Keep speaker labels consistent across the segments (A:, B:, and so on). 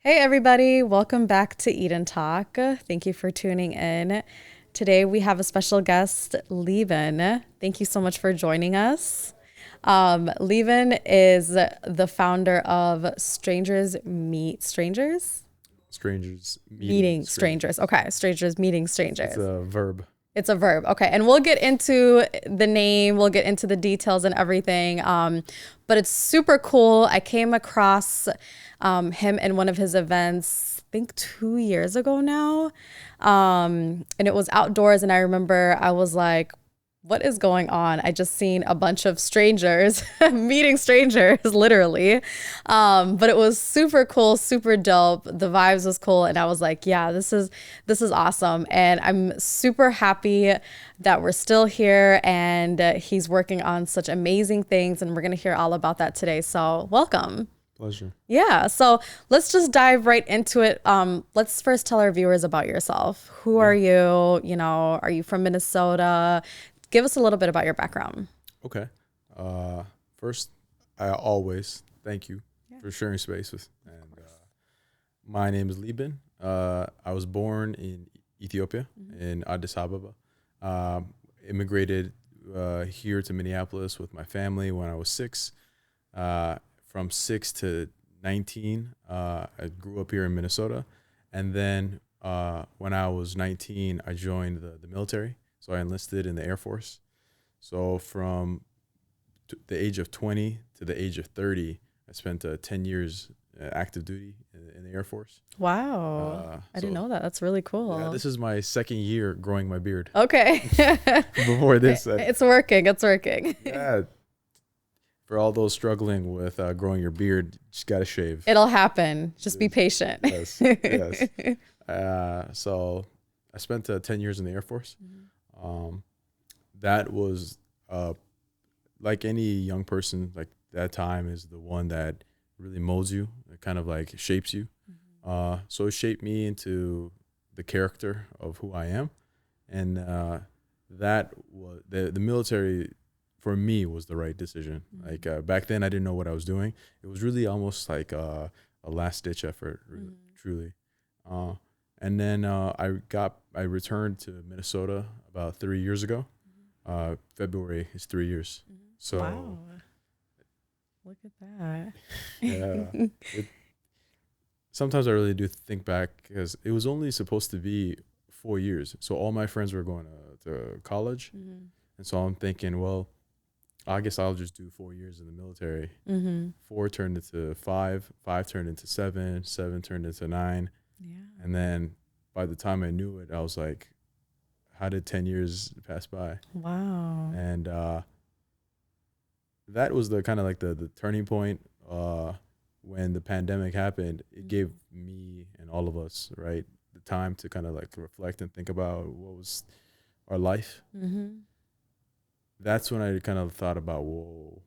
A: Hey, everybody. Welcome back to Eat and Talk. Thank you for tuning in. Today, we have a special guest, Liban. Thank you so much for joining us. Liban is the founder of Strangers Meet Strangers?
B: Strangers meeting
A: Meeting
B: strangers.
A: Strangers. Okay, Strangers Meeting
B: It's
A: Strangers.
B: a verb.
A: It's a verb. Okay. And we'll get into the name, we'll get into the details and everything. But it's super cool. I came across him in one of his events, I think 2 years ago now. And it was outdoors. And I remember I was like, what is going on? I just seen a bunch of strangers meeting strangers, literally. But it was super cool, super dope. The vibes was cool, and I was like, yeah, this is awesome. And I'm super happy that we're still here, and he's working on such amazing things, and we're gonna hear all about that today. So welcome.
B: Pleasure.
A: Yeah, so let's just dive right into it. Let's first tell our viewers about yourself. Who are
B: Yeah.
A: you? Are you from Minnesota? Give us a little bit about your background.
B: Okay. First, I always thank you for sharing space with. And my name is Liban. I was born in Ethiopia, in Addis Ababa. Immigrated here to Minneapolis with my family when I was 6. From 6 to 19, I grew up here in Minnesota. And then when I was 19, I joined the military. So I enlisted in the Air Force. So from the age of 20 to the age of 30, I spent 10 years active duty in the Air Force.
A: Wow. I didn't
B: So
A: know that. That's really
B: yeah,
A: cool.
B: this is my second year growing my beard.
A: Okay.
B: Before this,
A: It's working. It's working.
B: yeah, for all those struggling with growing your beard, just gotta shave.
A: It'll happen. Just be patient.
B: Yes, yes. So I spent 10 years in the Air Force. Um, that was like any young person, like that time is the one that really molds you. It kind of like shapes you. So it shaped me into the character of who I am, and that was the military for me was the right decision. Like back then, I didn't know what I was doing. It was really almost like a last ditch effort, really, truly. Uh, and then I returned to Minnesota about 3 years ago. February is 3 years. So
A: Wow. Look at that.
B: yeah, it, sometimes I really do think back because it was only supposed to be 4 years. So all my friends were going to college, and so I'm thinking, well, I guess I'll just do 4 years in the military. 4 turned into 5, 5 turned into 7, 7 turned into 9,
A: Yeah.
B: and then by the time I knew it, I was like, how did 10 years pass by?
A: Wow.
B: And that was the kind of like the turning point when the pandemic happened. It gave me and all of us, right, the time to kind of like reflect and think about what was our life. That's when I kind of thought about, whoa,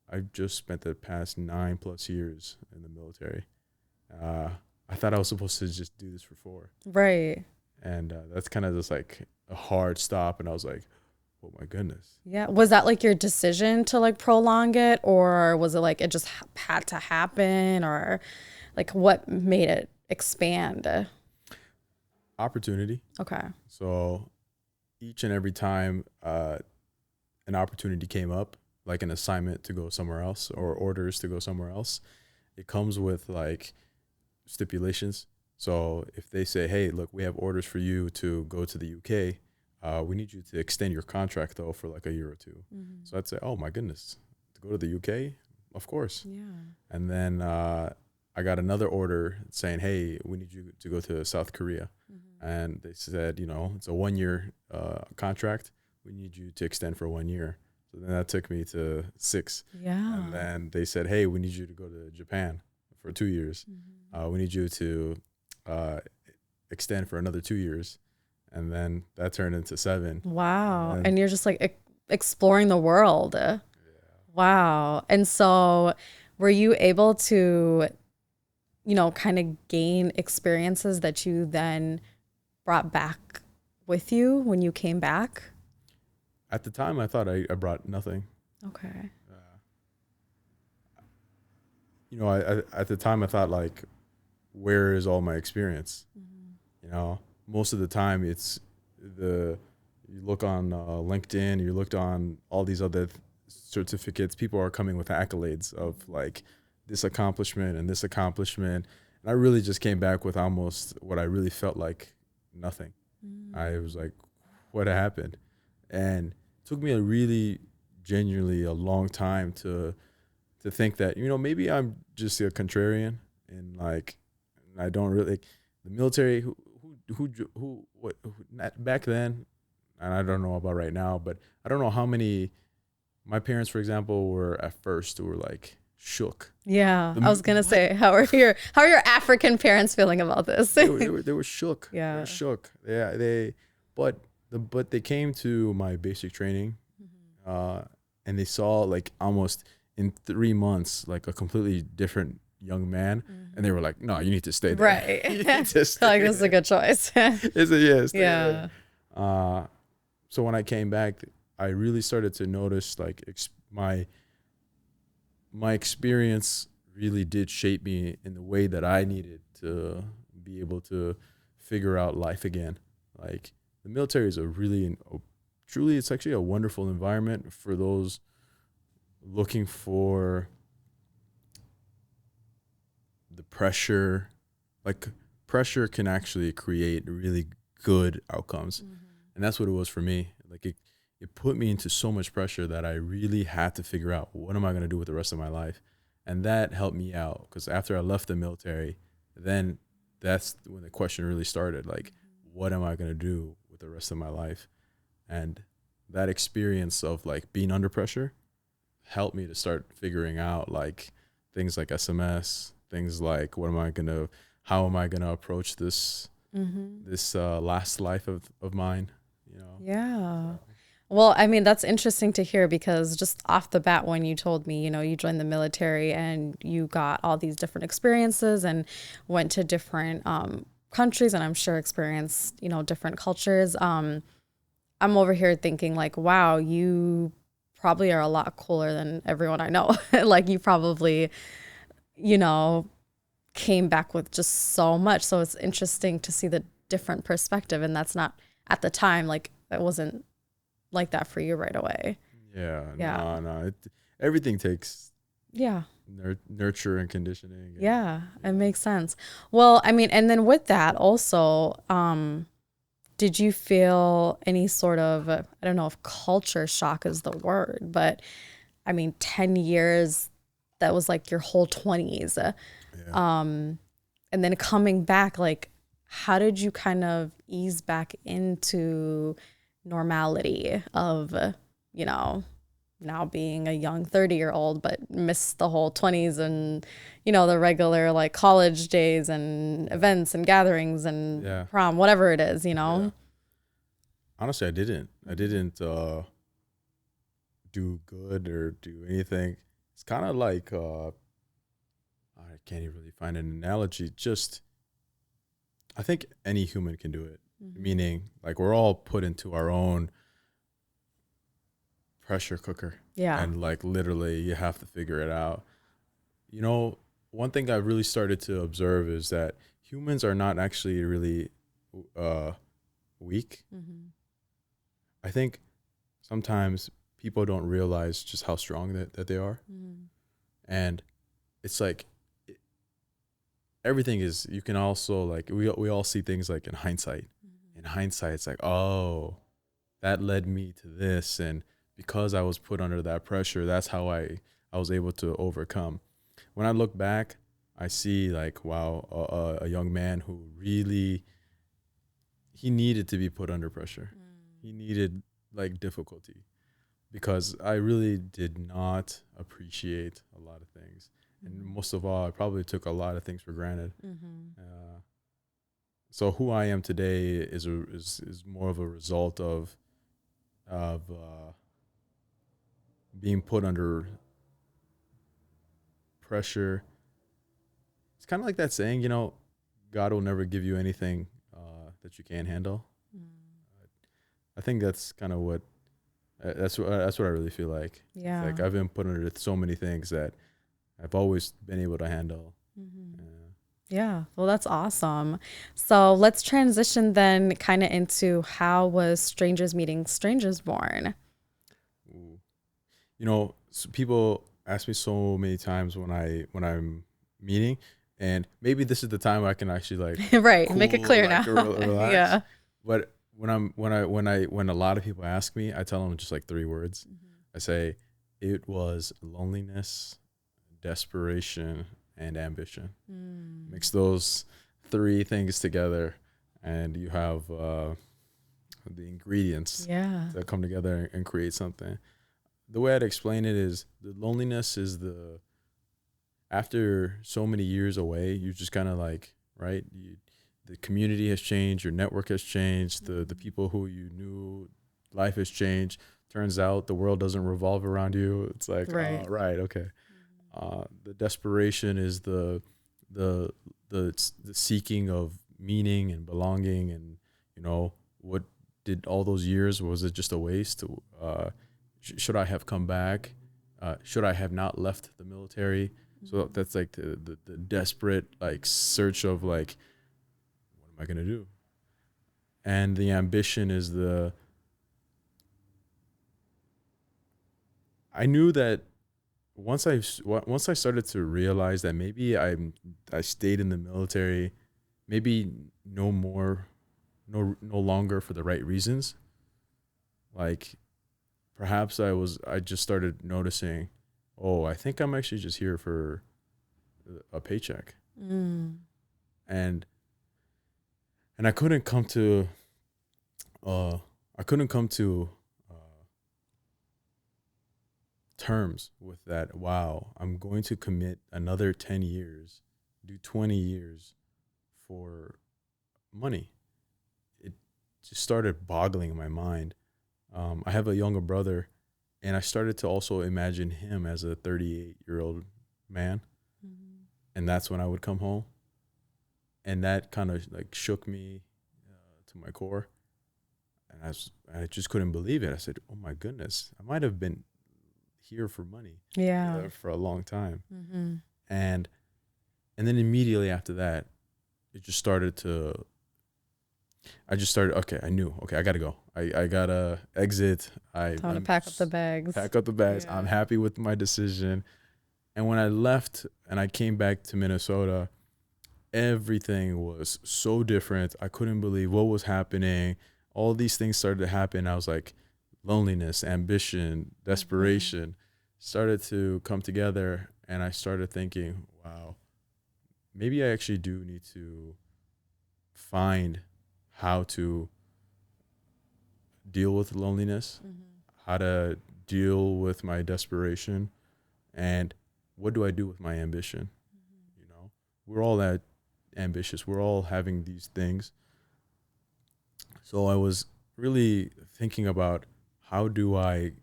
B: I've just spent the past 9+ years in the military. I thought I was supposed to just do this for 4.
A: Right.
B: And that's kind of just like a hard stop. And I was like, oh my goodness.
A: Yeah. Was that like your decision to like prolong it, or was it like it just had to happen, or like what made it expand?
B: Opportunity.
A: Okay.
B: So each and every time an opportunity came up, like an assignment to go somewhere else or orders to go somewhere else, it comes with like stipulations. So if they say, hey, look, we have orders for you to go to the UK, we need you to extend your contract though for like a year or 2. So I'd say, oh my goodness, to go to the UK, of course.
A: Yeah.
B: And then I got another order saying, hey, we need you to go to South Korea. And they said, it's a 1 year contract. We need you to extend for 1 year. So then that took me to 6.
A: Yeah.
B: And then they said, hey, we need you to go to Japan for 2 years. We need you to extend for another 2 years. And then that turned into 7.
A: Wow.
B: And
A: And you're just like exploring the world. Wow. And so were you able to, kind of gain experiences that you then brought back with you when you came back?
B: at the time, I thought I brought nothing.
A: Okay.
B: Uh, I at the time I thought like, where is all my experience? You know, most of the time it's you look on LinkedIn, you looked on all these other certificates, people are coming with accolades of like this accomplishment and this accomplishment. And I really just came back with almost what I really felt like nothing. I was like, what happened? And it took me a really genuinely a long time to think that, you know, maybe I'm just a contrarian and like I don't really the military not back then, and I don't know about right now, but I don't know how many my parents, for example, were at first were like shook.
A: Yeah, I was gonna say, how are your African parents feeling about this?
B: They were shook.
A: Yeah,
B: they were shook. Yeah, but they came to my basic training, and they saw like almost in 3 months like a completely different young man, and they were like, "No, you need to stay there.
A: Right.
B: You need to stay
A: Like this is a good choice.
B: It's a yes.
A: Yeah.
B: So when I came back, I really started to notice like my experience really did shape me in the way that I needed to be able to figure out life again. Like the military is truly, it's actually a wonderful environment for those looking for the pressure. Like pressure can actually create really good outcomes. And that's what it was for me. Like it put me into so much pressure that I really had to figure out what am I going to do with the rest of my life. And that helped me out because after I left the military, then that's when the question really started. Like, what am I going to do with the rest of my life? And that experience of like being under pressure helped me to start figuring out like things like SMS, things like how am I going to approach this last life of mine, you know?
A: Yeah. Well, I mean, that's interesting to hear because just off the bat, when you told me, you know, you joined the military and you got all these different experiences and went to different countries and I'm sure experienced, you know, different cultures. I'm over here thinking like, wow, you probably are a lot cooler than everyone I know. Like you probably, you know, came back with just so much. So it's interesting to see the different perspective. And that's not at the time, like that wasn't like that for you right away.
B: Yeah. No. Everything takes nurture and conditioning.
A: Yeah, it makes sense. Well, I mean, and then with that also, did you feel any sort of, I don't know if culture shock is the word, but I mean, 10 years, that was like your whole 20s. And then coming back, like, how did you kind of ease back into normality of, you know, now being a young 30-year-old, but missed the whole 20s and, you know, the regular like college days and events and gatherings and prom, whatever it is, you know?
B: Yeah. Honestly, I didn't do good or do anything. It's kind of like, I can't even really find an analogy. Just, I think any human can do it. Meaning like we're all put into our own pressure cooker.
A: Yeah.
B: And like literally you have to figure it out. You know, one thing I really started to observe is that humans are not actually really weak. I think sometimes people don't realize just how strong that they are. And it's like everything is, you can also like, we all see things like in hindsight. In hindsight, it's like, oh, that led me to this. And because I was put under that pressure, that's how I was able to overcome. When I look back, I see like, wow, a young man who really, he needed to be put under pressure. He needed like difficulty because I really did not appreciate a lot of things. And most of all, I probably took a lot of things for granted. So who I am today is more of a result of being put under pressure. It's kind of like that saying, you know, God will never give you anything that you can't handle. I think that's kind of what that's what I really feel like.
A: Yeah.
B: It's like I've been put under so many things that I've always been able to handle.
A: Yeah, well, that's awesome. So let's transition then kind of into how was Strangers Meeting Strangers born?
B: Ooh. You know, people ask me so many times when I'm meeting, and maybe this is the time I can actually like
A: Right, make it
B: cool,
A: clear
B: like
A: now.
B: relax.
A: Yeah.
B: But when a lot of people ask me, I tell them just like three words. I say it was loneliness, desperation, and ambition.
A: Mm.
B: Mix those three things together, and you have the ingredients
A: Yeah.
B: that come together and create something. The way I'd explain it is the loneliness is after so many years away, you just kind of like, right? The community has changed, your network has changed, the people who you knew, life has changed. Turns out the world doesn't revolve around you. It's like,
A: Right.
B: right, okay. The desperation is the the seeking of meaning and belonging, and you know what did all those years, was it just a waste? Should I have come back? Should I have not left the military? So that's like the desperate like search of like, what am I gonna do? And the ambition is I knew that once I started to realize that maybe I stayed in the military, maybe no more, no longer for the right reasons. Like perhaps I just started noticing, oh, I think I'm actually just here for a paycheck,
A: Mm.
B: and and uh I couldn't come to terms with that. Wow, I'm going to commit another 10 years, do 20 years for money. It just started boggling my mind. I have a younger brother, and I started to also imagine him as a 38-year-old man,
A: Mhm.
B: and that's when I would come home, and that kind of like shook me to my core, and I just couldn't believe it. I said, "Oh my goodness, I might have been here for money
A: Yeah.
B: for a long time,"
A: Hmm.
B: and and then immediately after that, it just started to I just started. Okay, I knew. Okay, I gotta go. I gotta exit.
A: Time to pack up the bags.
B: Pack up the bags. I'm
A: Yeah.
B: happy with my decision. And when I left and I came back to Minnesota, everything was so different. I couldn't believe what was happening. All these things started to happen. I was like, loneliness, ambition,
A: Hmm.
B: desperation started to come together, and I started thinking, wow, maybe I actually do need to find how to deal with loneliness,
A: Hmm.
B: how to deal with my desperation, and what do I do with my ambition? You know, we're all that ambitious. We're all having these things. So I was really thinking about, how do I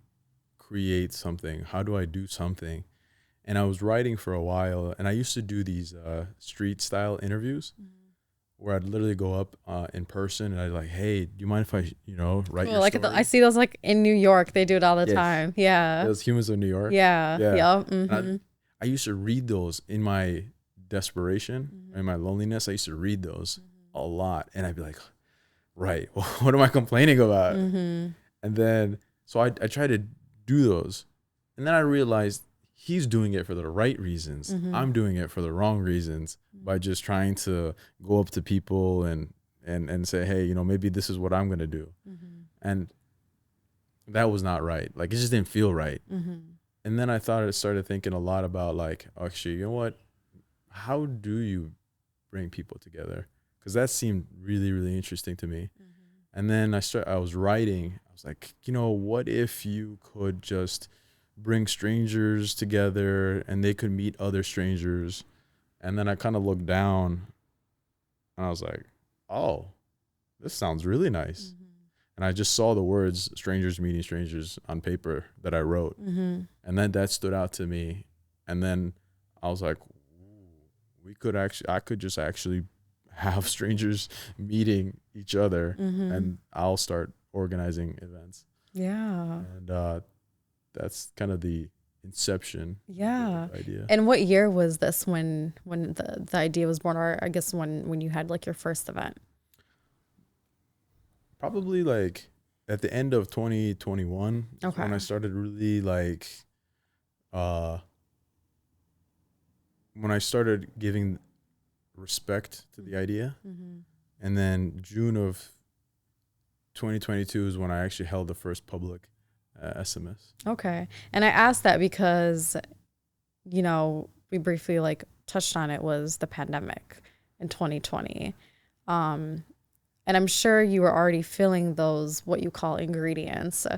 B: create something? How do I do something? And I was writing for a while, and I used to do these street style interviews
A: Hmm.
B: where I'd literally go up in person and I'd like, hey, do you mind if I, write
A: Cool.
B: your
A: Like I
B: story?
A: see those like in New York. They do it all the
B: Yes.
A: time. Yeah.
B: Those Humans of New York.
A: Yeah.
B: Yeah.
A: Yep.
B: And
A: Hmm.
B: I used to read those in my desperation, in
A: Hmm.
B: my loneliness. I used to read those
A: Hmm.
B: a lot. And I'd be like, right, what am I complaining about?
A: Hmm.
B: And then, so I tried to do those. And then I realized he's doing it for the right reasons.
A: Hmm.
B: I'm doing it for the wrong reasons by just trying to go up to people and say, hey, maybe this is what I'm going to do.
A: Hmm.
B: And that was not right. Like, it just didn't feel right.
A: Hmm.
B: And then I started thinking a lot about like, actually, you know what? How do you bring people together? Because that seemed really, really interesting to me. And then I was writing. I was like, what if you could just bring strangers together and they could meet other strangers? And then I kind of looked down and I was like, oh, this sounds really nice.
A: Hmm.
B: And I just saw the words strangers meeting strangers on paper that I wrote.
A: Hmm.
B: And then that stood out to me. And then I was like, I could just actually have strangers meeting each other,
A: Hmm.
B: and I'll start organizing events.
A: Yeah.
B: And that's kind of the inception.
A: Yeah.
B: Of the idea.
A: And what year was this when the idea was born, or I guess when you had like your first event?
B: Probably like at the end of 2021 is
A: Okay.
B: when I started really like when I started giving respect to the idea.
A: Mm-hmm.
B: And then June of 2022 is when I actually held the first public SMS.
A: Okay. And I asked that because, you know, we briefly like touched on it, was the pandemic in 2020. And I'm sure you were already feeling those, what you call ingredients,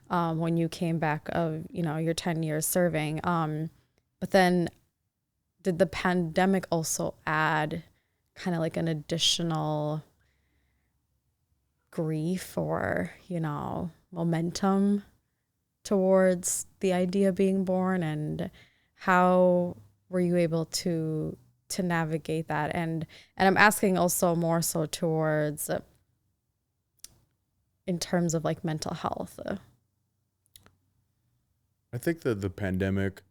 A: when you came back of, you know, your 10 years serving. But then did the pandemic also add kind of like an additional grief or, you know, momentum towards the idea being born? And how were you able to navigate that? And I'm asking also more so towards in terms of like mental health.
B: I think that the pandemic,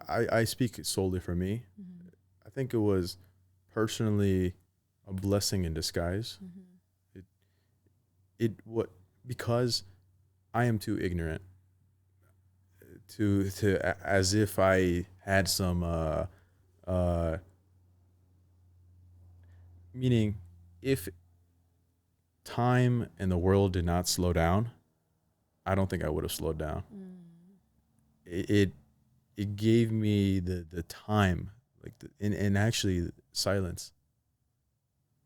B: I speak solely for me.
A: Mm-hmm.
B: I think it was personally a blessing in disguise.
A: Mm-hmm.
B: Because I am too ignorant to as if I had some meaning, if time and the world did not slow down, I don't think I would have slowed down. It gave me the time, like and actually silence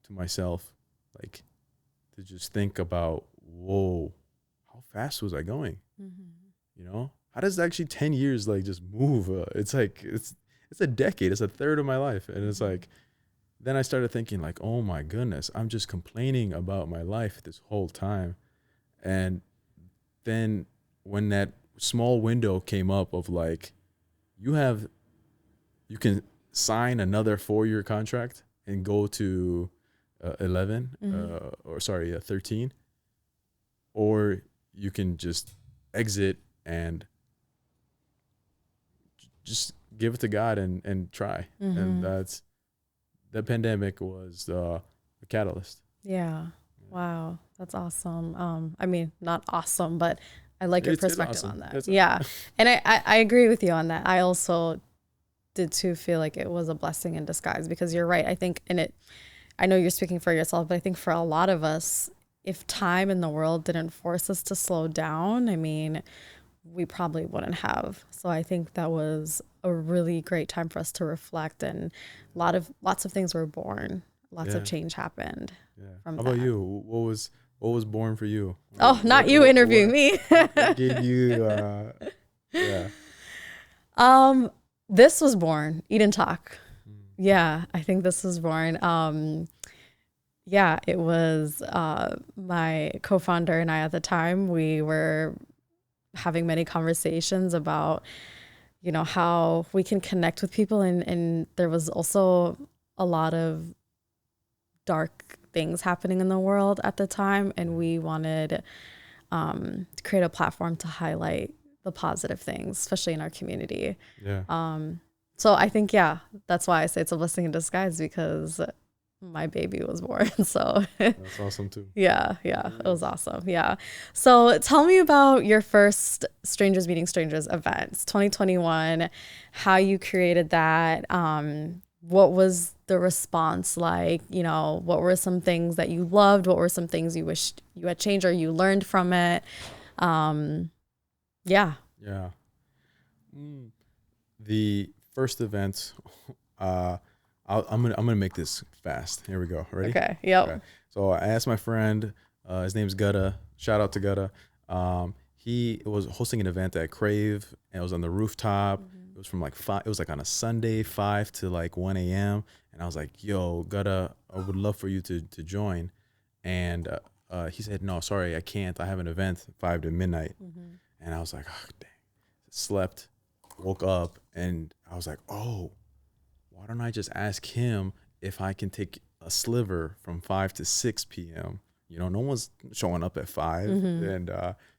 B: to myself, like to just think about, whoa, how fast was I going? You know, how does actually 10 years like just move? It's like it's a decade. It's a third of my life, and it's like, then I started thinking like, oh my goodness, I'm just complaining about my life this whole time. And then when that small window came up of like, you can sign another 4-year contract and go to 11 or sorry 13, or you can just exit and just give it to God and try. And the pandemic was the catalyst.
A: Yeah. Wow. That's awesome. I mean, not awesome, but I like your perspective on that. Yeah. And I agree with you on that. I also did too feel like it was a blessing in disguise, because you're right. I think I know you're speaking for yourself, but I think for a lot of us, if time in the world didn't force us to slow down, I mean, we probably wouldn't have. So I think that was a really great time for us to reflect, and lots of things were born. Lots of change happened.
B: Yeah.
A: From
B: How about
A: that.
B: you? What was born for you?
A: Oh, not you interviewing me.
B: What gave you yeah.
A: This was born, Eat and Talk. Yeah, I think this was born. Yeah, it was my co-founder and I at the time. We were having many conversations about, you know, how we can connect with people, and there was also a lot of dark things happening in the world at the time, and we wanted to create a platform to highlight the positive things, especially in our community.
B: Yeah.
A: So I think, yeah, that's why I say it's a blessing in disguise, because my baby was born. So
B: That's awesome too.
A: yeah, it was awesome. Yeah. So tell me about your first Strangers Meeting Strangers events, 2021, how you created that. What was the response like? You know, what were some things that you loved? What were some things you wished you had changed or you learned from it? Yeah.
B: Yeah. The first event, I'm gonna make this fast. Here we go. Ready?
A: Okay. Yep.
B: Okay. So I asked my friend, his name's Gutta. Shout out to Gutta. He was hosting an event at Crave, and it was on the rooftop. It was from like 5. It was like on a Sunday, 5 to like 1 a.m. And I was like, "Yo, Gutta, I would love for you to join." And he said, "No, sorry, I can't. I have an event 5 to midnight." And I was like, "Oh, dang." Slept, woke up, and I was like, "Oh, why don't I just ask him if I can take a sliver from 5 to 6 p.m.? You know, no one's showing up at 5." And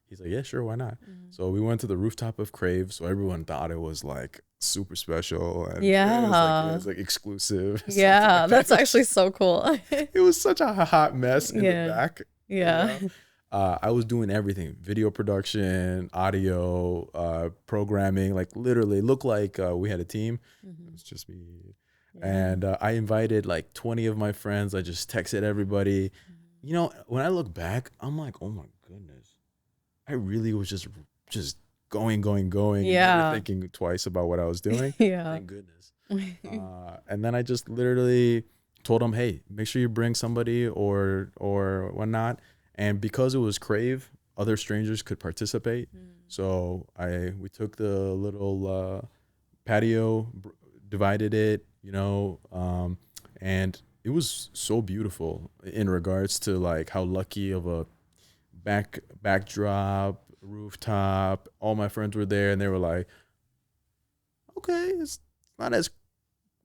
B: He's like, yeah, sure, why not? So we went to the rooftop of Crave. So everyone thought it was like super special, and it was like exclusive. Something
A: Yeah,
B: like that.
A: that's actually so cool.
B: It was such a hot mess in the
A: Yeah.
B: back.
A: Yeah.
B: I was doing everything: video production, audio, programming. Like literally, looked like we had a team. It was just me, and I invited like 20 of my friends. I just texted everybody. You know, when I look back, I'm like, oh my goodness, I really was just going, never thinking twice about what I was doing.
A: Yeah.
B: Thank goodness. And then I just literally told them, hey, make sure you bring somebody or whatnot. And because it was Crave, other strangers could participate. So we took the little patio, divided it, and it was so beautiful in regards to like how lucky of a backdrop, rooftop. All my friends were there, and they were like, okay, it's not as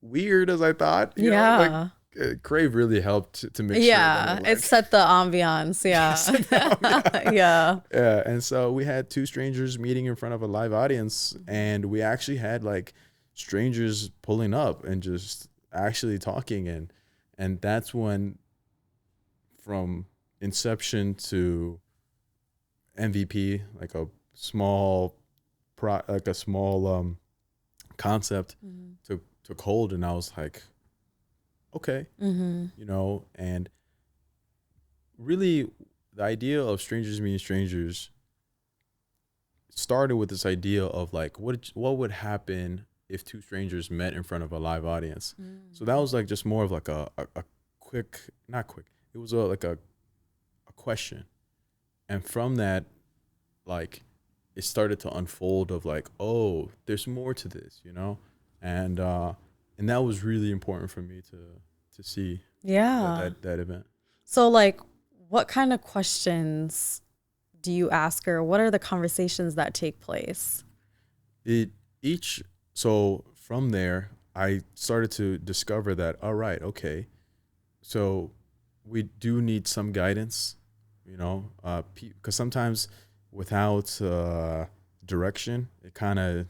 B: weird as I thought. You know, like Crave really helped to make sure.
A: Yeah,
B: that
A: it set the ambiance. Yeah. Yeah.
B: Yeah. And so we had two strangers meeting in front of a live audience, and we actually had like strangers pulling up and just actually talking, and that's when, from inception to MVP, like a small concept took hold, and I was like, okay, and really the idea of strangers meeting strangers started with this idea of like what would happen if two strangers met in front of a live audience. So that was like just more of like a quick, not quick, it was like a question, and from that, like, it started to unfold of like, oh, there's more to this, and that was really important for me to see. That event.
A: So like, what kind of questions do you ask her? What are the conversations that take place?
B: So from there, I started to discover that, all right, okay, so we do need some guidance, because sometimes without direction, it kind of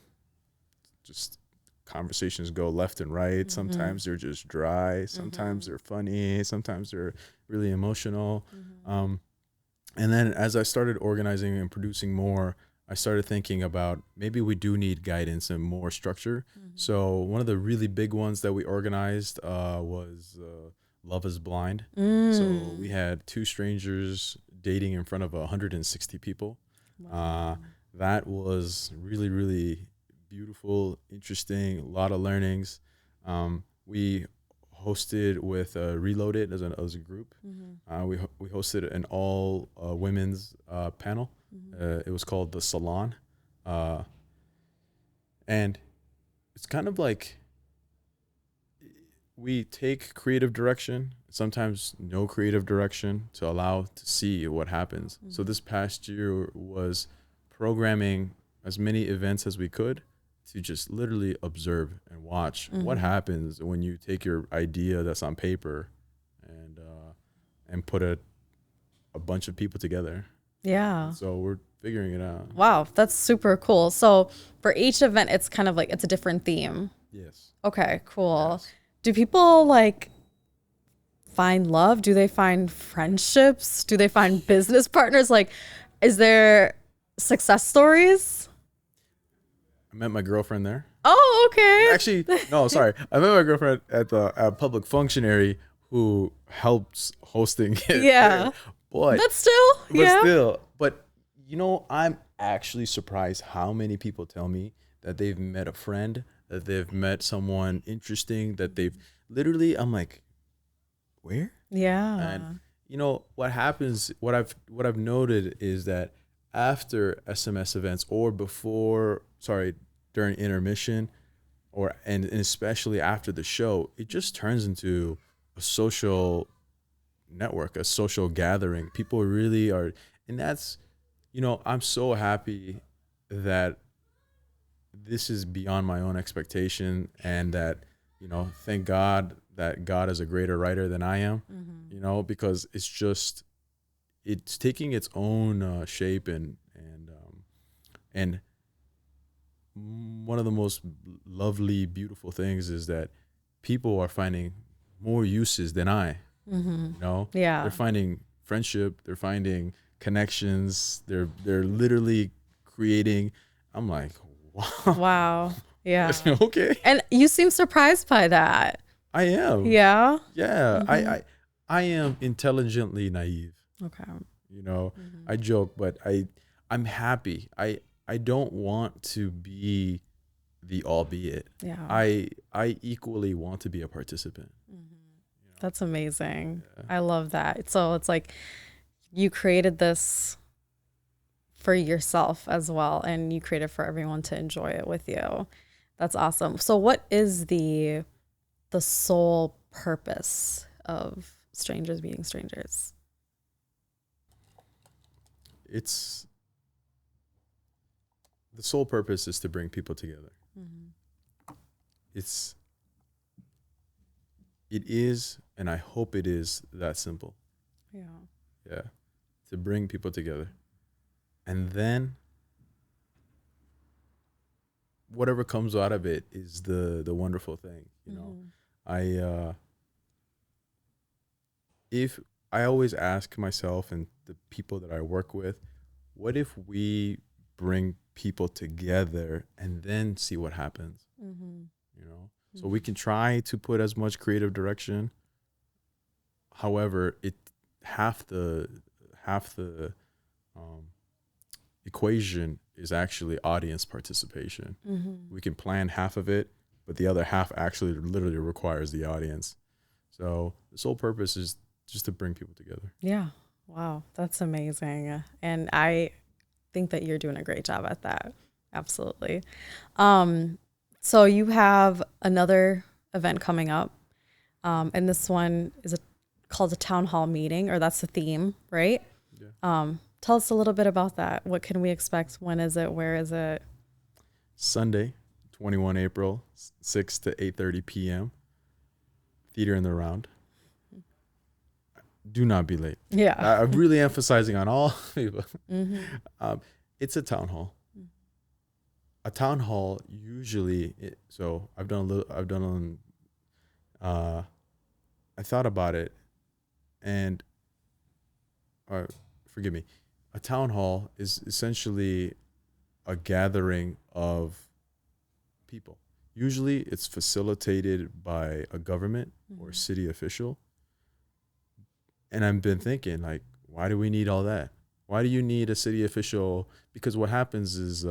B: just conversations go left and right. Sometimes they're just dry. Sometimes they're funny. Sometimes they're really emotional. And then as I started organizing and producing more, I started thinking about maybe we do need guidance and more structure. So one of the really big ones that we organized was Love is Blind. So we had two strangers dating in front of 160 people. Wow. That was really, really beautiful, interesting, a lot of learnings. We hosted with Reloaded as a group. We hosted an all women's panel. It was called The Salon. And it's kind of like we take creative direction, sometimes no creative direction, to allow to see what happens. So this past year was programming as many events as we could to just literally observe and watch what happens when you take your idea that's on paper and put a bunch of people together.
A: Yeah.
B: So we're figuring it out.
A: Wow, that's super cool. So for each event, it's kind of like it's a different theme.
B: Yes.
A: Okay, cool.
B: Yes.
A: Do people like find love? Do they find friendships? Do they find business partners? Like, is there success stories?
B: I met my girlfriend there.
A: Oh, okay.
B: Actually, no, sorry. I met my girlfriend at a public functionary who helps hosting it.
A: Yeah.
B: But
A: still,
B: but I'm actually surprised how many people tell me that they've met a friend, that they've met someone interesting, that they've literally, I'm like, where?
A: Yeah.
B: And what happens, what I've noted is that after SMS events or during intermission and especially after the show, it just turns into a social network, a social gathering. People really are, and that's, I'm so happy that this is beyond my own expectation, and that, thank God that God is a greater writer than I am, because it's taking its own shape and And one of the most lovely, beautiful things is that people are finding more uses than I. You know,
A: Yeah.
B: they're finding friendship, they're finding connections, they're literally creating. I'm like, wow.
A: Wow. Yeah.
B: Okay.
A: And you seem surprised by that.
B: I am.
A: Yeah.
B: Yeah. I am intelligently naive.
A: Okay.
B: You know, I joke, but I'm happy. I don't want to be the albeit.
A: Yeah.
B: I equally want to be a participant.
A: That's amazing. I love that. So it's like you created this for yourself as well, and you created for everyone to enjoy it with you. That's awesome. So what is the sole purpose of strangers meeting strangers?
B: It's the sole purpose is to bring people together. It is, and I hope it is that simple.
A: Yeah.
B: Yeah. To bring people together. And then whatever comes out of it is the wonderful thing, you know. If I always ask myself and the people that I work with, what if we bring people together and then see what happens? You know, so we can try to put as much creative direction. However, half the equation is actually audience participation. We can plan half of it, but the other half actually literally requires the audience. So the sole purpose is just to bring people together.
A: Yeah. Wow. That's amazing. And I think that you're doing a great job at that. Absolutely. So you have another event coming up. And this one is called a town hall meeting, or that's the theme, right?
B: Yeah.
A: Tell us a little bit about that. What can we expect? When is it? Where is it?
B: Sunday, 21 April, 6 to 8:30 p.m. Theater in the Round. Do not be late.
A: Yeah.
B: I'm really emphasizing on all people. It's a town hall. A town hall usually. So I thought about it, and forgive me. A town hall is essentially a gathering of people. Usually, it's facilitated by a government or city official. And I've been thinking, like, why do we need all that? Why do you need a city official? Because what happens is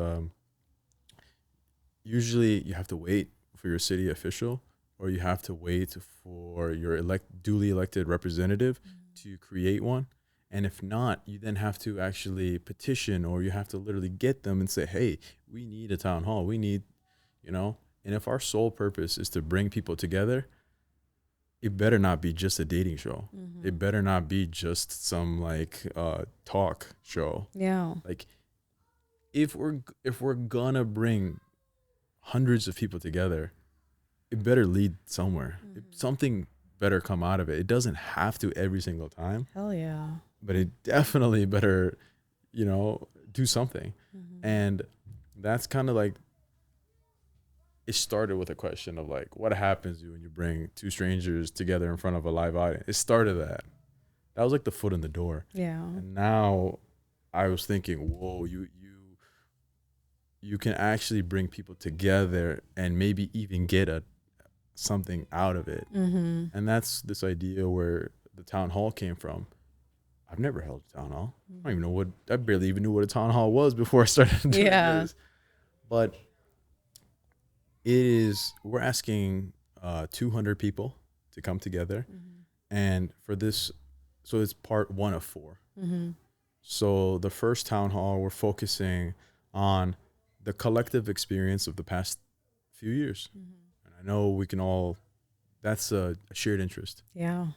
B: usually you have to wait for your city official, or you have to wait for your duly elected representative to create one. And if not, you then have to actually petition, or you have to literally get them and say, hey, we need a town hall. We need, you know, and if our sole purpose is to bring people together, it better not be just a dating show. It better not be just some like talk show.
A: Yeah.
B: Like if we're gonna bring hundreds of people together, it better lead somewhere. Something better come out of it. It doesn't have to every single time.
A: Hell yeah.
B: But it definitely better, you know, do something. And that's kind of like, it started with a question of like, what happens when you bring two strangers together in front of a live audience? It started that. That was like the foot in the door.
A: Yeah.
B: And now I was thinking, whoa, you can actually bring people together and maybe even get something out of it. And that's this idea where the town hall came from. I've never held a town hall. I barely even knew what a town hall was before I started doing this. But we're asking 200 people to come together. And for this, so it's part 1 of 4. So the first town hall, we're focusing on the collective experience of the past few years. And I know we can all, that's a shared interest.
A: Yeah.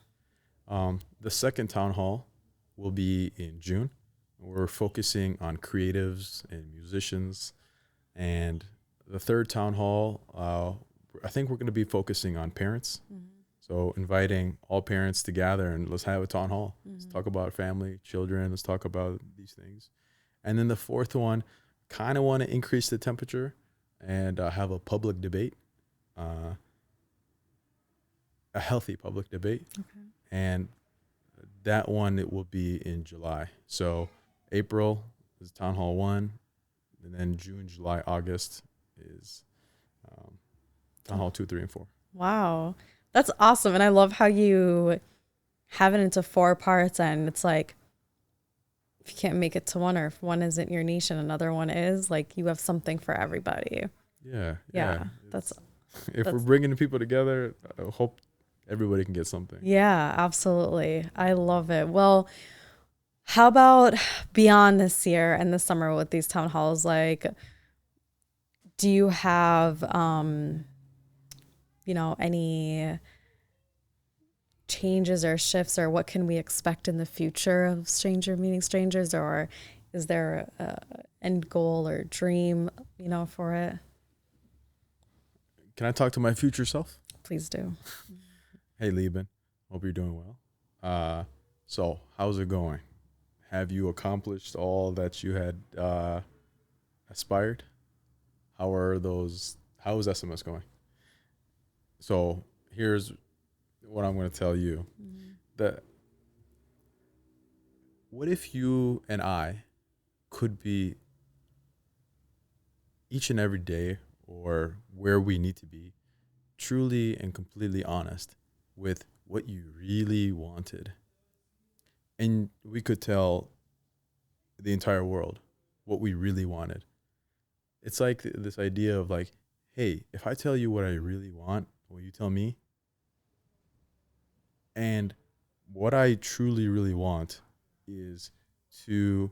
B: The second town hall will be in June. We're focusing on creatives and musicians. And the third town hall, I think we're going to be focusing on parents. So inviting all parents to gather and let's have a town hall. Let's talk about family, children. Let's talk about these things. And then the fourth one, kind of want to increase the temperature and have a public debate, a healthy public debate.
A: Okay.
B: And that one, it will be in July. So April is Town Hall 1, and then June, July, August is Town Hall 2, 3, and 4.
A: Wow. That's awesome. And I love how you have it into 4 parts, and it's like, if you can't make it to one, or if one isn't your niche and another one is, like, you have something for everybody.
B: Yeah.
A: That's
B: If we're bringing the people together, I hope everybody can get something.
A: Yeah, absolutely. I love it. Well, how about beyond this year and the summer with these town halls? Like, do you have, any changes or shifts, or what can we expect in the future of Stranger Meeting Strangers? Or is there a end goal or dream, for it?
B: Can I talk to my future self?
A: Please do.
B: Hey, Liban. Hope you're doing well. So how's it going? Have you accomplished all that you had aspired? How is SMS going? So here's what I'm going to tell you. That what if you and I could be each and every day, or where we need to be, truly and completely honest with what you really wanted. And we could tell the entire world what we really wanted. It's like this idea of like, hey, if I tell you what I really want, will you tell me? And what I truly, really want is to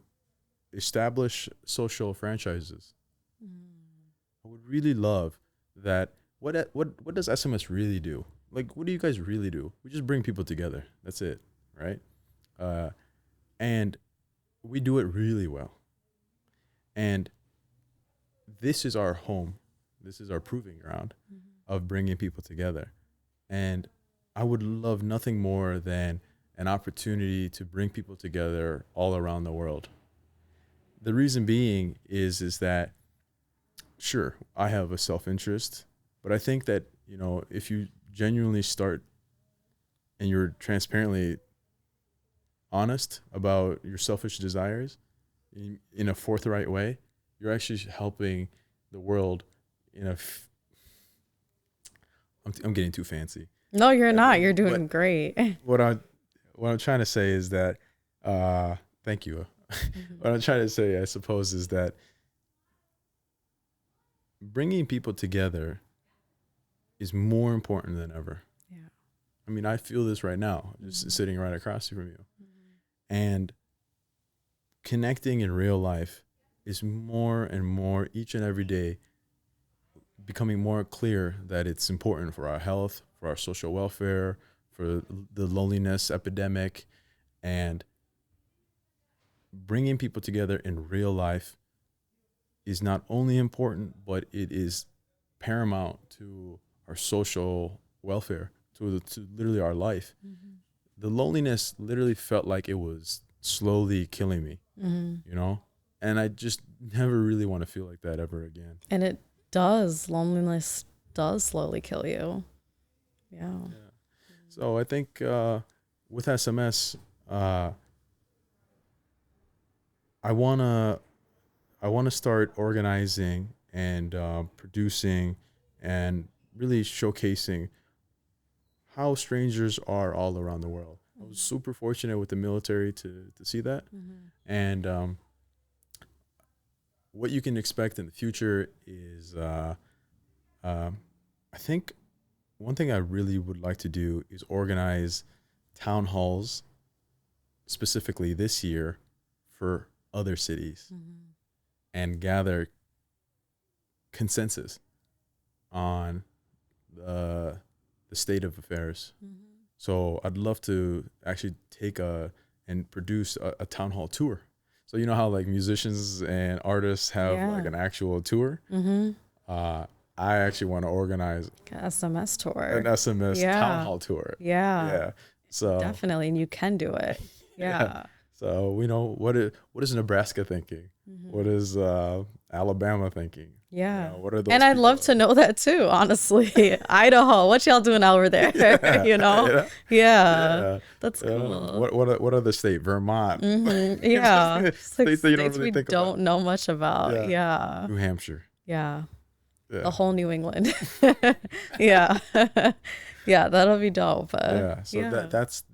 B: establish social franchises. I would really love that. What does SMS really do? Like, what do you guys really do? We just bring people together. That's it, right? And we do it really well. And this is our home. This is our proving ground of bringing people together. And I would love nothing more than an opportunity to bring people together all around the world. The reason being is that, sure, I have a self-interest, but I think that, if you genuinely start and you're transparently honest about your selfish desires in a forthright way, you're actually helping the world I'm getting too fancy.
A: No, you're not. You're doing great.
B: What I'm trying to say is that, thank you. What I'm trying to say, I suppose, is that bringing people together is more important than ever.
A: Yeah.
B: I mean, I feel this right now, just sitting right across from you. And connecting in real life is more and more each and every day becoming more clear that it's important for our health, for our social welfare, for the loneliness epidemic, and bringing people together in real life is not only important, but it is paramount to our social welfare, to literally our life. The loneliness literally felt like it was slowly killing me, and I just never really want to feel like that ever again.
A: And it does. Loneliness does slowly kill you. Yeah.
B: So I think with SMS, I wanna start organizing and producing and really showcasing how strangers are all around the world. I was super fortunate with the military to see that. And what you can expect in the future is, I think one thing I really would like to do is organize town halls specifically this year for other cities and gather consensus on the state of affairs. So I'd love to actually take and produce a town hall tour. So you know how like musicians and artists have like an actual tour? I actually want to organize
A: an SMS tour,
B: an SMS town hall tour.
A: Yeah.
B: So
A: definitely. And you can do it. Yeah.
B: So So we know what is Nebraska thinking? What is Alabama thinking?
A: Yeah.
B: What are those?
A: And I'd
B: people
A: love to know that too, honestly. Idaho, what y'all doing over there?
B: Yeah,
A: Yeah.
B: yeah.
A: That's cool.
B: What other state? Vermont.
A: Yeah. It's like
B: States that you don't
A: states
B: really
A: we
B: think
A: don't
B: about.
A: know much about.
B: Yeah.
A: Yeah.
B: New Hampshire.
A: Yeah. The
B: Yeah.
A: whole New England. Yeah. Yeah, that'll be dope.
B: Yeah. So
A: Yeah.
B: that's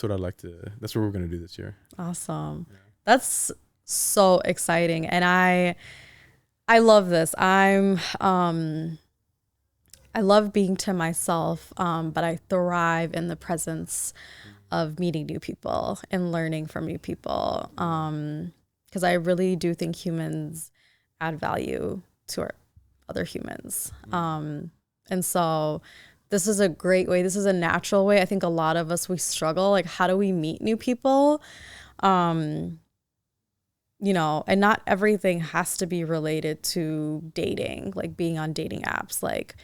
B: what I'd like to. That's what we're gonna do this year.
A: Awesome.
B: Yeah.
A: That's so exciting. And I love this. I love being to myself, but I thrive in the presence of meeting new people and learning from new people. Because I really do think humans add value to other humans. And so this is a great way. This is a natural way. I think a lot of us, we struggle. Like, how do we meet new people? And not everything has to be related to dating, like being on dating apps. Like,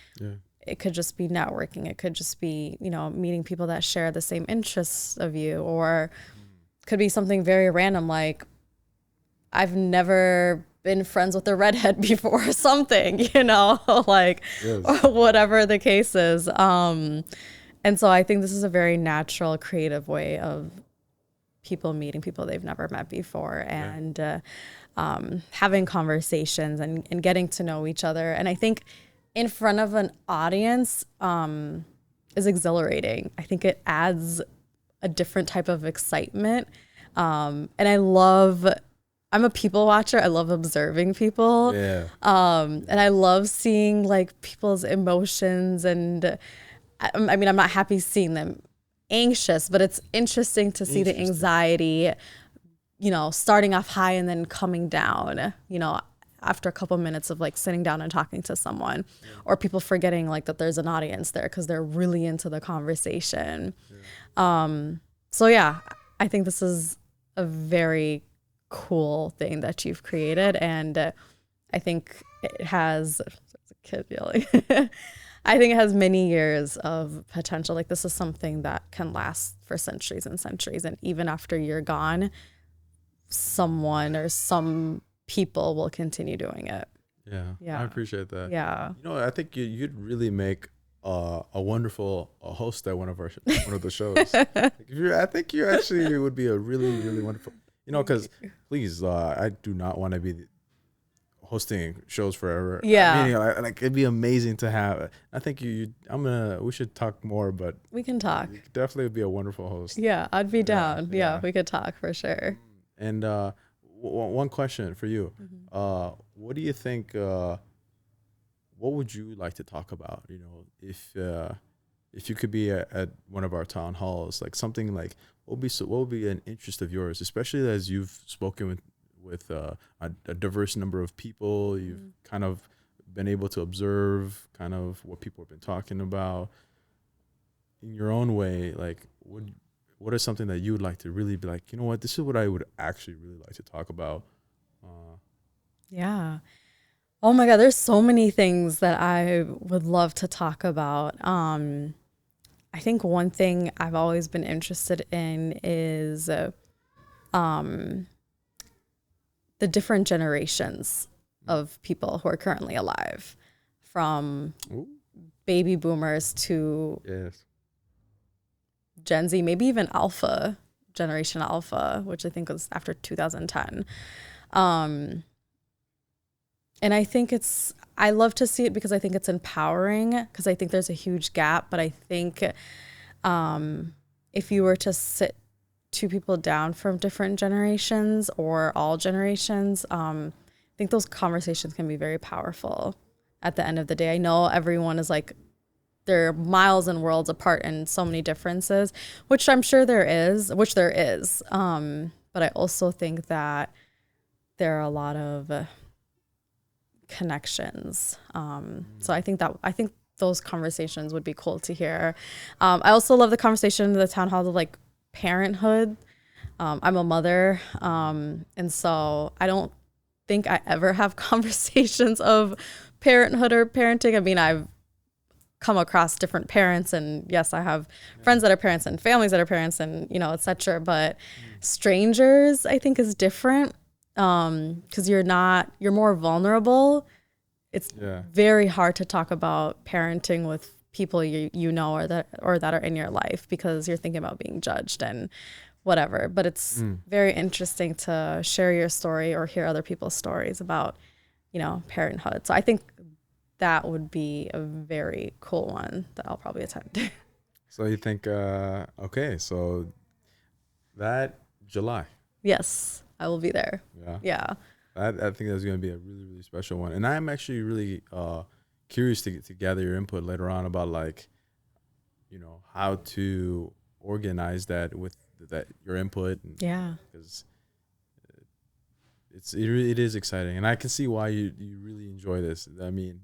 A: it could just be networking. It could just be, meeting people that share the same interests of you, or could be something very random. Like, I've never been friends with a redhead before, or something, like, yes. Whatever the case is. And so I think this is a very natural, creative way of people meeting people they've never met before, and having conversations and getting to know each other. And I think in front of an audience is exhilarating. I think it adds a different type of excitement. And I'm a people watcher. I love observing people.
B: Yeah.
A: And I love seeing like people's emotions. And I mean, I'm not happy seeing them anxious, but it's interesting to see the anxiety, starting off high and then coming down, after a couple minutes of like sitting down and talking to someone, or people forgetting like that there's an audience there because they're really into the conversation. So yeah, I think this is a very cool thing that you've created, and I think it has, there's a kid yelling. I think it has many years of potential. Like, this is something that can last for centuries and centuries, and even after you're gone, someone or some people will continue doing it.
B: Yeah. I appreciate that.
A: Yeah.
B: I think you'd really make a wonderful host at one of the shows. I think you actually would be a really, really wonderful, because please, I do not want to be hosting shows forever.
A: Yeah.
B: Meaning, like, it'd be amazing to have. I think we should talk more, but
A: we can talk.
B: You could definitely be a wonderful host.
A: Yeah, I'd be down. Yeah, we could talk for sure.
B: And one question for you. What do you think, what would you like to talk about? If you could be at one of our town halls, like something like, what would be an interest of yours, especially as you've spoken with a diverse number of people, you've kind of been able to observe kind of what people have been talking about in your own way. Like, what is something that you would like to really be like, this is what I would actually really like to talk about?
A: Yeah. Oh my God, there's so many things that I would love to talk about. I think one thing I've always been interested in is the different generations of people who are currently alive, from baby boomers to Gen Z, maybe even Generation Alpha, which I think was after 2010. And I think I love to see it because I think it's empowering, because I think there's a huge gap. But I think if you were to sit two people down from different generations or all generations, I think those conversations can be very powerful at the end of the day. I know everyone is like, they're miles and worlds apart and so many differences, which I'm sure there is. But I also think that there are a lot of connections. So I think those conversations would be cool to hear. I also love the conversation in the town hall of like parenthood. I'm a mother, and so I don't think I ever have conversations of parenthood or parenting. I mean, come across different parents, and yes, I have friends that are parents and families that are parents, and etc. But strangers, I think, is different, because you're more vulnerable. It's very hard to talk about parenting with people you know or that are in your life, because you're thinking about being judged and whatever. But it's very interesting to share your story or hear other people's stories about, parenthood. So I think that would be a very cool one that I'll probably attend.
B: So you think, okay, so that July.
A: Yes, I will be there.
B: Yeah.
A: Yeah.
B: I think that's going to be a really, really special one. And I'm actually really curious to gather your input later on about, like, how to organize that with your input.
A: Yeah.
B: Because it is exciting. And I can see why you really enjoy this. I mean,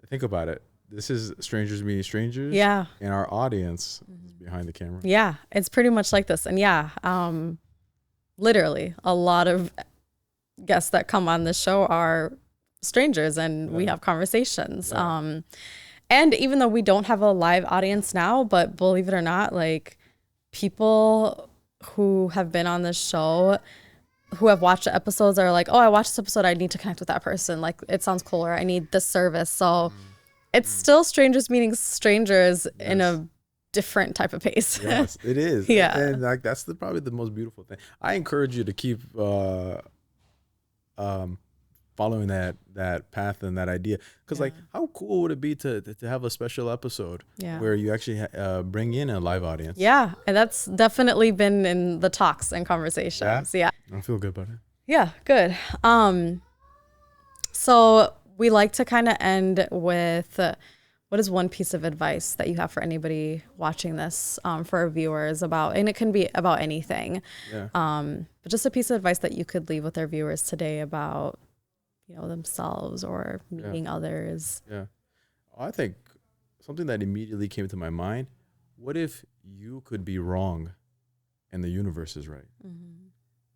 B: think about it. This is strangers meeting strangers.
A: Yeah.
B: And our audience is behind the camera.
A: Yeah. It's pretty much like this. And literally a lot of guests that come on this show are strangers, and we have conversations. And even though we don't have a live audience now, but believe it or not, like, people who have been on this show, who have watched the episodes, are like, oh, I watched this episode, I need to connect with that person. Like, it sounds cool, or I need this service. So it's still strangers meeting strangers in a different type of pace.
B: Yes, it is.
A: Yeah.
B: And like, that's probably the most beautiful thing. I encourage you to keep following that path and that idea, because like, how cool would it be to have a special episode where you actually bring in a live audience?
A: Yeah, and that's definitely been in the talks and conversations. Yeah.
B: I feel good about it.
A: Yeah, good. So we like to kind of end with, what is one piece of advice that you have for anybody watching this, for our viewers, about, and it can be about anything, but just a piece of advice that you could leave with our viewers today about, themselves or meeting others.
B: Yeah. I think something that immediately came to my mind, what if you could be wrong and the universe is right?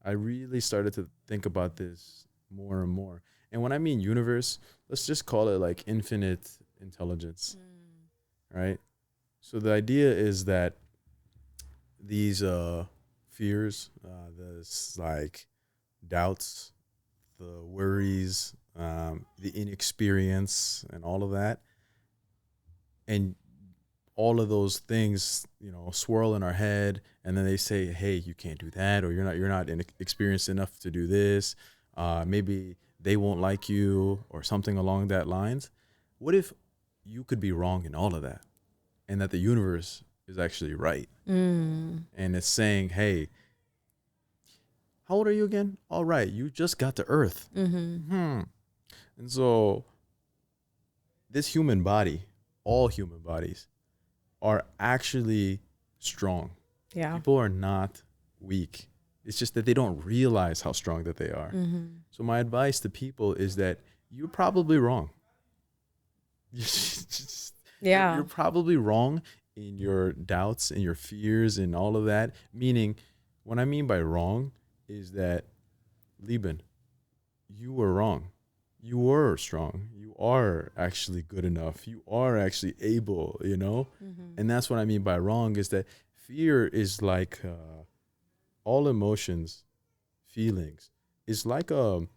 B: I really started to think about this more and more. And when I mean universe, let's just call it like infinite intelligence, right? So the idea is that these fears, this like doubts, the worries, the inexperience, and all of that, and all of those things, swirl in our head, and then they say, "Hey, you can't do that," or "You're not experienced enough to do this." Maybe they won't like you, or something along that lines. What if you could be wrong in all of that, and that the universe is actually right, and it's saying, "Hey, how old are you again? All right, you just got to Earth." And so this human body, all human bodies, are actually strong.
A: Yeah.
B: People are not weak. It's just that they don't realize how strong that they are. So my advice to people is that you're probably wrong. You're probably wrong in your doubts and your fears and all of that. Meaning, what I mean by wrong is that, Liban, you were wrong. You were strong. You are actually good enough. You are actually able, And that's what I mean by wrong, is that fear is like all emotions, feelings. It's like when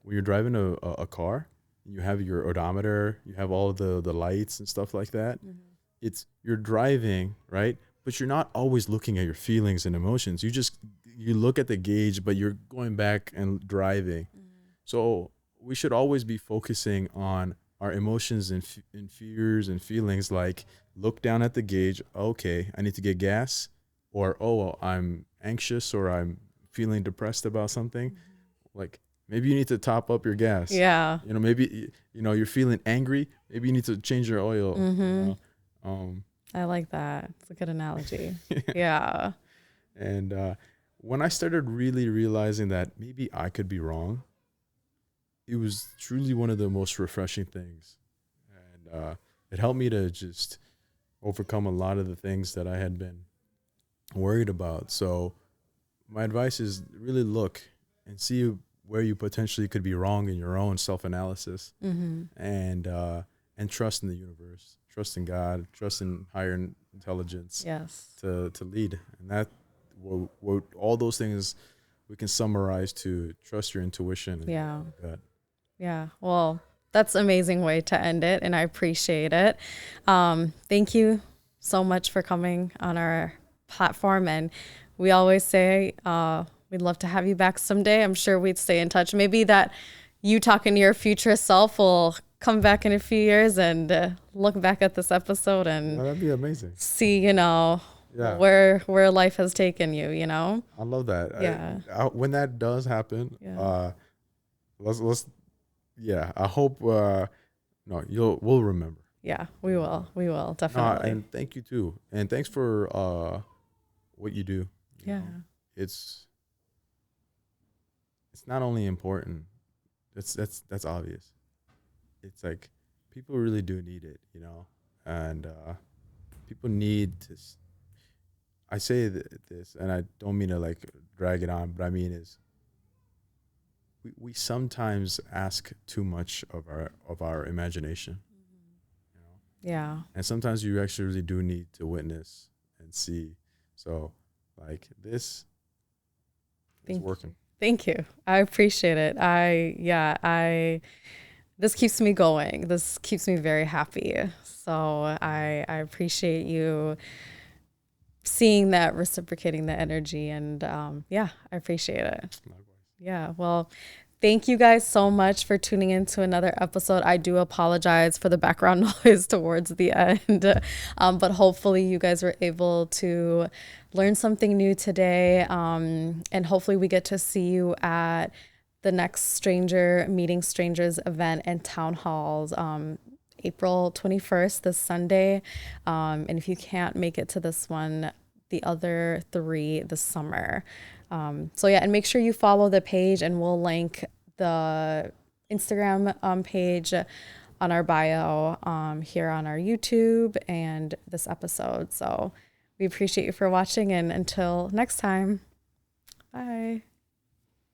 B: you're driving a car, you have your odometer, you have all the lights and stuff like that. You're driving, right? But you're not always looking at your feelings and emotions. You look at the gauge, but you're going back and driving. So we should always be focusing on our emotions and fears and feelings. Like, look down at the gauge. Okay, I need to get gas, or I'm anxious, or I'm feeling depressed about something. Like, maybe you need to top up your gas.
A: Yeah.
B: Maybe you're feeling angry. Maybe you need to change your oil.
A: I like that. It's a good analogy. Yeah.
B: And when I started really realizing that maybe I could be wrong, it was truly one of the most refreshing things. And it helped me to just overcome a lot of the things that I had been worried about. So my advice is really look and see where you potentially could be wrong in your own self-analysis. And and trust in the universe, trust in God, trust in higher intelligence
A: Yes.
B: to lead. And that what all those things we can summarize to trust your intuition and
A: Yeah.
B: your gut.
A: Yeah. Well, that's an amazing way to end it, and I appreciate it. Thank you so much for coming on our platform. And we always say we'd love to have you back someday. I'm sure we'd stay in touch. Maybe that you talking to your future self will come back in a few years and look back at this episode and
B: That'd be amazing.
A: see,
B: Yeah.
A: where life has taken you,
B: I love that.
A: Yeah.
B: When that does happen,
A: Yeah.
B: let's yeah. I hope no, we'll remember.
A: Yeah, we will. We will
B: No,
A: definitely.
B: and thank you too, and thanks for what you do.
A: Yeah.
B: It's not only important. That's obvious. It's like people really do need it, and people need to. I say this, and I don't mean to like drag it on, but I mean is we sometimes ask too much of our imagination,
A: Yeah.
B: and sometimes you actually really do need to witness and see. So, like this is working.
A: Thank you. I appreciate it. This keeps me going. This keeps me very happy. So I appreciate you seeing that, reciprocating the energy, and I appreciate it.
B: Likewise.
A: Yeah. Well, thank you guys so much for tuning in to another episode. I do apologize for the background noise towards the end, but hopefully you guys were able to learn something new today, and hopefully we get to see you at the next Meeting Strangers event and town halls, April 21st, this Sunday. And if you can't make it to this one, the other 3 this summer. And make sure you follow the page, and we'll link the Instagram page on our bio here on our YouTube and this episode. So we appreciate you for watching, and until next time, bye.